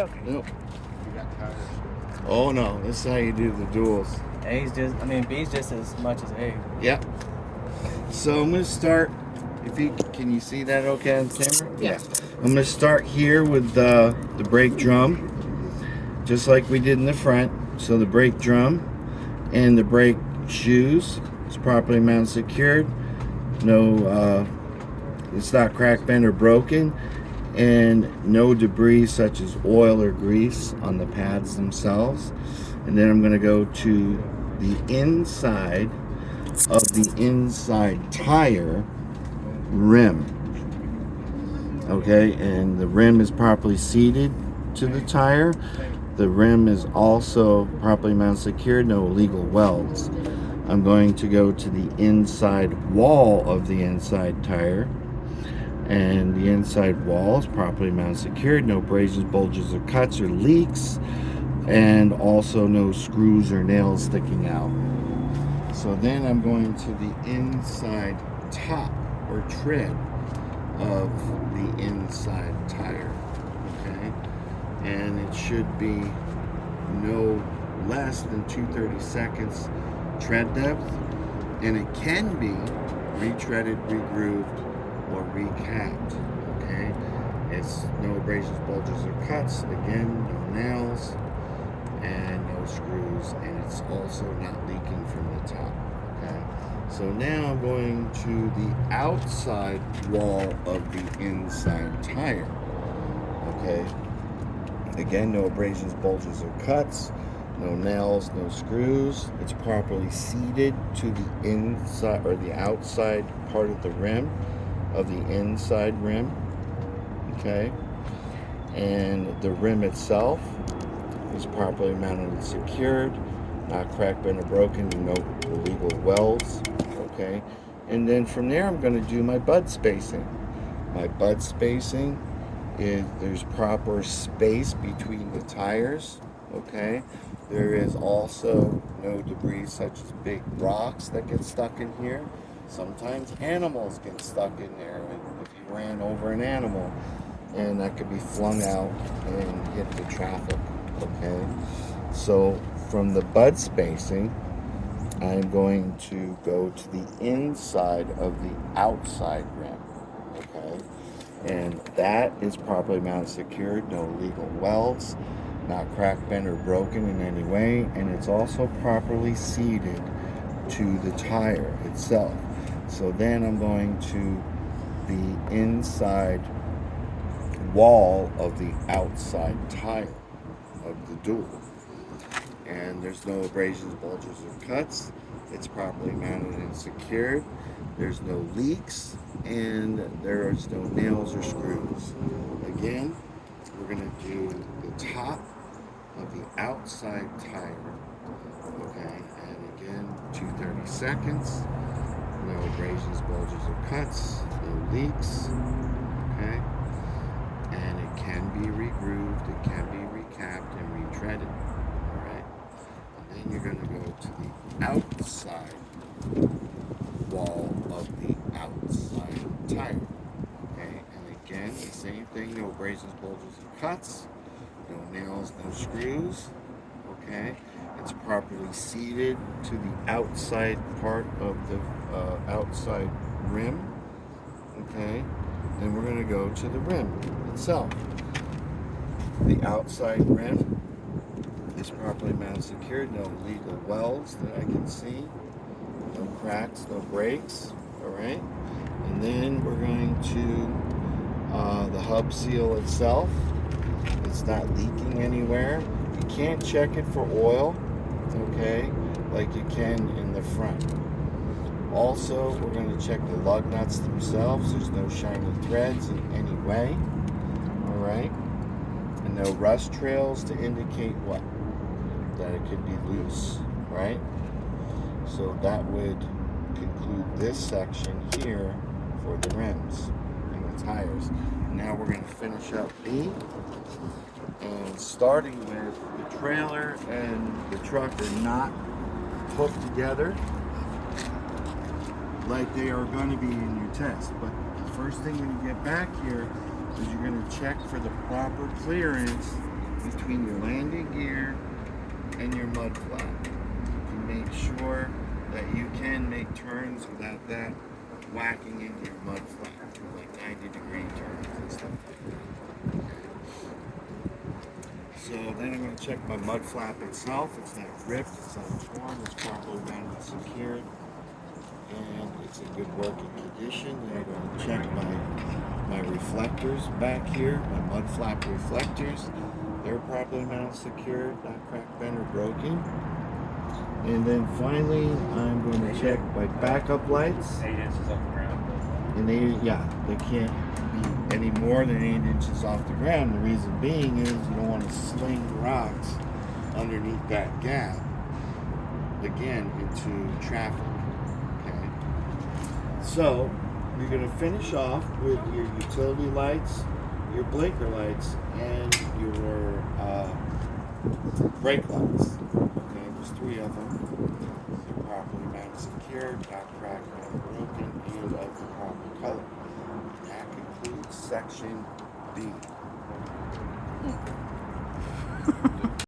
Okay. Nope. You got tires. Oh no, this is how you do the duals. B's just as much as A. Yep. So I'm gonna start. Can you see that okay on camera? Yeah. I'm gonna start here with the brake drum, just like we did in the front. So the brake drum and the brake shoes is properly mounted, secured. No, it's not cracked, bent, or broken, and no debris such as oil or grease on the pads themselves. And then I'm gonna go to the inside of the inside tire rim. Okay, and the rim is properly seated to the tire. The rim is also properly mounted, secured, no illegal welds. I'm going to go to the inside wall of the inside tire, and the inside wall is properly mounted, secured, no abrasions, bulges, or cuts or leaks, and also no screws or nails sticking out. So then I'm going to the inside top or tread of the inside tire, okay? And it should be no less than 2/32 tread depth, and it can be retreaded, regrooved, or recapped, okay? It's no abrasions, bulges, or cuts, again, no nails, and no screws, and it's also not leaking from the top, okay? So now I'm going to the outside wall of the inside tire, okay? Again, no abrasions, bulges, or cuts, no nails, no screws. It's properly seated to the inside or the outside part of the rim, of the inside rim, okay? And the rim itself is properly mounted and secured, not cracked, bent, or broken, no illegal welds, okay? And then from there, I'm going to do my bud spacing. My bud spacing is there's proper space between the tires, okay? There is also no debris such as big rocks that get stuck in here. Sometimes animals get stuck in there, if you ran over an animal, and that could be flung out and hit the traffic. Okay, so from the bud spacing, I'm going to go to the inside of the outside rim, okay? And that is properly mounted, secured, no illegal welds, not cracked, bent, or broken in any way, and it's also properly seated to the tire itself. So then I'm going to the inside wall of the outside tire of the dual, and there's no abrasions, bulges, or cuts. It's properly mounted and secured. There's no leaks, and there's no nails or screws. Again, we're going to do the top of the outside tire, okay? And again, 2/32. No abrasions, bulges, or cuts. No leaks, okay? And it can be regrooved, it can be recapped and retreaded, all right? And then you're going to go to the outside wall of the outside tire, okay? And again, the same thing, no abrasions, bulges, and cuts, no nails, no screws, okay? It's properly seated to the outside part of the outside rim, okay? Then we're going to go to the rim itself. The outside rim is properly mounted, secured, no illegal welds that I can see, no cracks, no breaks, all right? And then we're going to the hub seal itself. It's not leaking anywhere. You can't check it for oil, okay, like you can in the front. Also, we're going to check the lug nuts themselves. There's no shiny threads in any way, all right? And no rust trails to indicate what? That it could be loose, right? So that would conclude this section here for the rims and the tires. Now we're going to finish up B, and starting with the trailer and the truck are not hooked together like they are going to be in your test. But the first thing when you get back here is you're going to check for the proper clearance between your landing gear and your mud flap to make sure that you can make turns without that whacking into your mud flap, like 90-degree turns and stuff like that. So then I'm going to check my mud flap itself. It's not ripped, it's not torn, it's properly mounted and secured, and it's in good working condition. Then I'm going to check my reflectors back here, my mud flap reflectors. They're properly mounted, secured, not cracked, bent, or broken. And then finally, I'm going to check my backup lights. 8 inches off the ground. And they can't be any more than 8 inches off the ground. The reason being is you don't want to sling rocks underneath that gap, again, into traffic. Okay. So you're going to finish off with your utility lights, your blinker lights, and your brake lights. Okay, there's 3 of them. They're properly mounted, secured, not cracked, not broken, and of the proper color. That concludes section B.